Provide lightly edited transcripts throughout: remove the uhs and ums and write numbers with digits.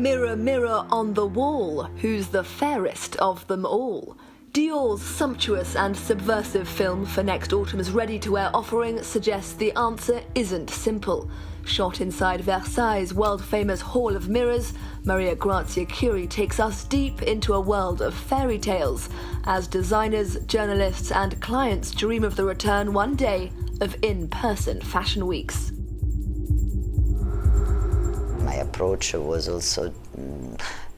Mirror, mirror on the wall, who's the fairest of them all? Dior's sumptuous and subversive film for next autumn's ready-to-wear offering suggests the answer isn't simple. Shot inside Versailles' world-famous Hall of Mirrors, Grazia Chiuri takes us deep into a world of fairy tales as designers, journalists and clients dream of the return one day of in-person fashion weeks. My approach was also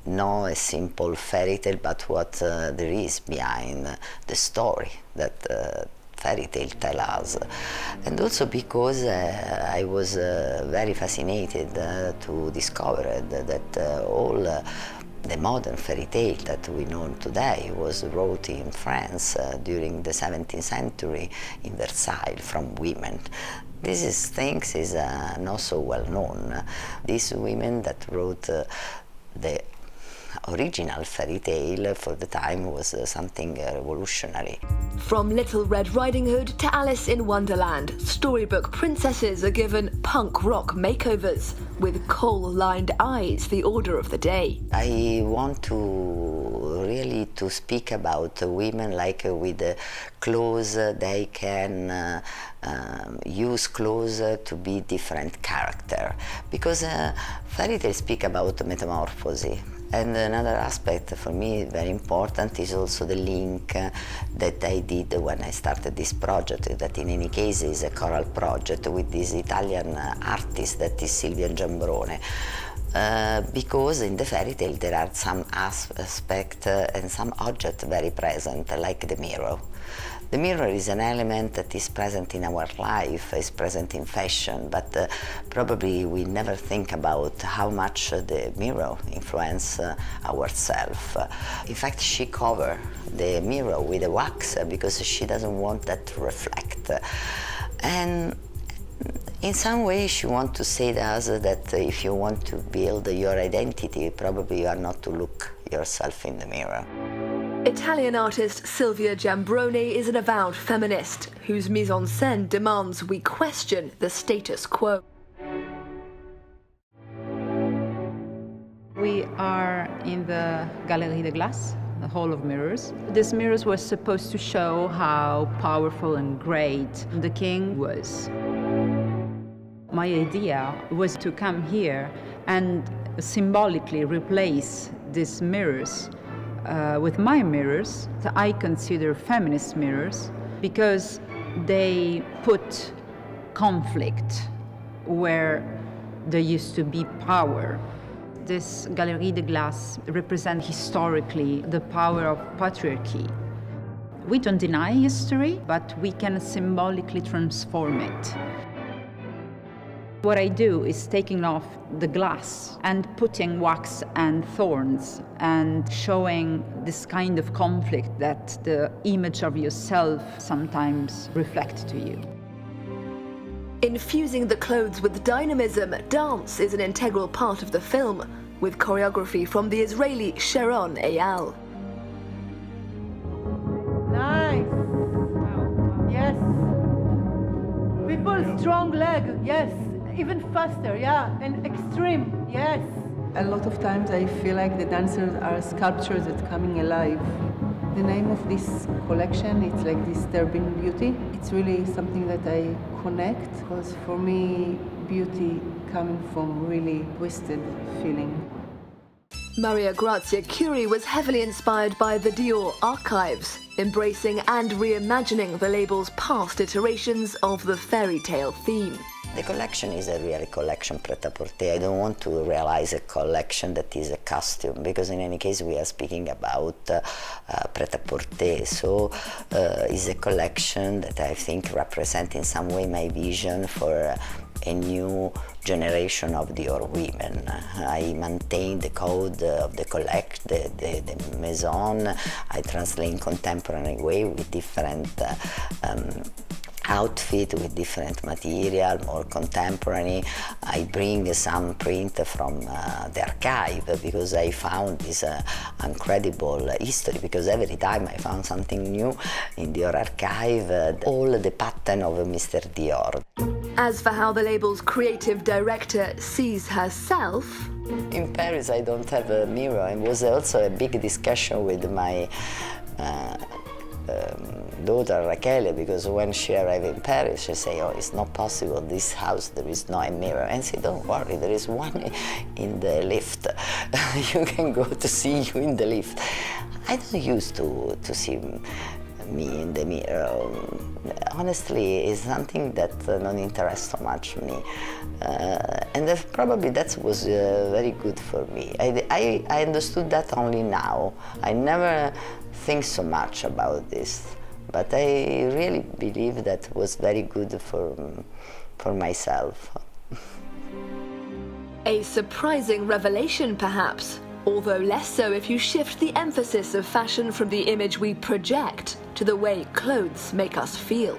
not a simple fairy tale, but what there is behind the story that fairy tale tell us. And also because I was very fascinated to discover that all the modern fairy tale that we know today was wrote in France during the 17th century in Versailles from women. These things is not so well known. These women that wrote the original fairy tale for the time was something revolutionary. From Little Red Riding Hood to Alice in Wonderland, storybook princesses are given punk rock makeovers, with coal-lined eyes the order of the day. I want to really to speak about women like with clothes they can use clothes to be different character, because fairy tales speak about metamorphosis. And another aspect for me very important is also the link that I did when I started this project, that in any case is a choral project with this Italian artist that is Silvia Giambrone. Because in the fairy tale there are some aspects and some objects very present, like the mirror. The mirror is an element that is present in our life, is present in fashion, but probably we never think about how much the mirror influences ourselves. In fact, she covers the mirror with a wax because she doesn't want that to reflect. And in some way, she wants to say to us that if you want to build your identity, probably you are not to look yourself in the mirror. Italian artist Silvia Giambrone is an avowed feminist whose mise-en-scène demands we question the status quo. We are in the Galerie de Glace, the Hall of Mirrors. These mirrors were supposed to show how powerful and great the king was. My idea was to come here and symbolically replace these mirrors with my mirrors that I consider feminist mirrors, because they put conflict where there used to be power. This Galerie de Glace represents historically the power of patriarchy. We don't deny history, but we can symbolically transform it. What I do is taking off the glass and putting wax and thorns and showing this kind of conflict that the image of yourself sometimes reflects to you. Infusing the clothes with dynamism, dance is an integral part of the film, with choreography from the Israeli Sharon Eyal. Nice. Yes. We pull strong leg, yes. Even faster, yeah, and extreme, yes. A lot of times I feel like the dancers are sculptures that are coming alive. The name of this collection, it's like Disturbing Beauty. It's really something that I connect, because for me, beauty coming from really twisted feeling. Grazia Chiuri was heavily inspired by the Dior archives, embracing and reimagining the label's past iterations of the fairy tale theme. The collection is a really collection pret-à-porter. I don't want to realize a collection that is a costume, because in any case we are speaking about pret-à-porter. So it's a collection that I think represents in some way my vision for a new generation of Dior women. I maintain the code of the the maison. I translate in contemporary way with different outfit with different material, more contemporary. I bring some print from the archive, because I found this incredible history, because every time I found something new in Dior archive, all the pattern of Mr. Dior. As for how the label's creative director sees herself, In Paris, I don't have a mirror. It was also a big discussion with my daughter Raquel, because when she arrived in Paris, she said, "Oh, it's not possible. This house, there is no mirror." And I said, "Don't worry, there is one in the lift. You can go to see you in the lift." I don't used to see me in the mirror. Honestly, it's something that don't interest so much me, and probably that was very good for me. I understood that only now. I never think so much about this, but I really believe that was very good for myself. A surprising revelation, perhaps, although less so if you shift the emphasis of fashion from the image we project to the way clothes make us feel.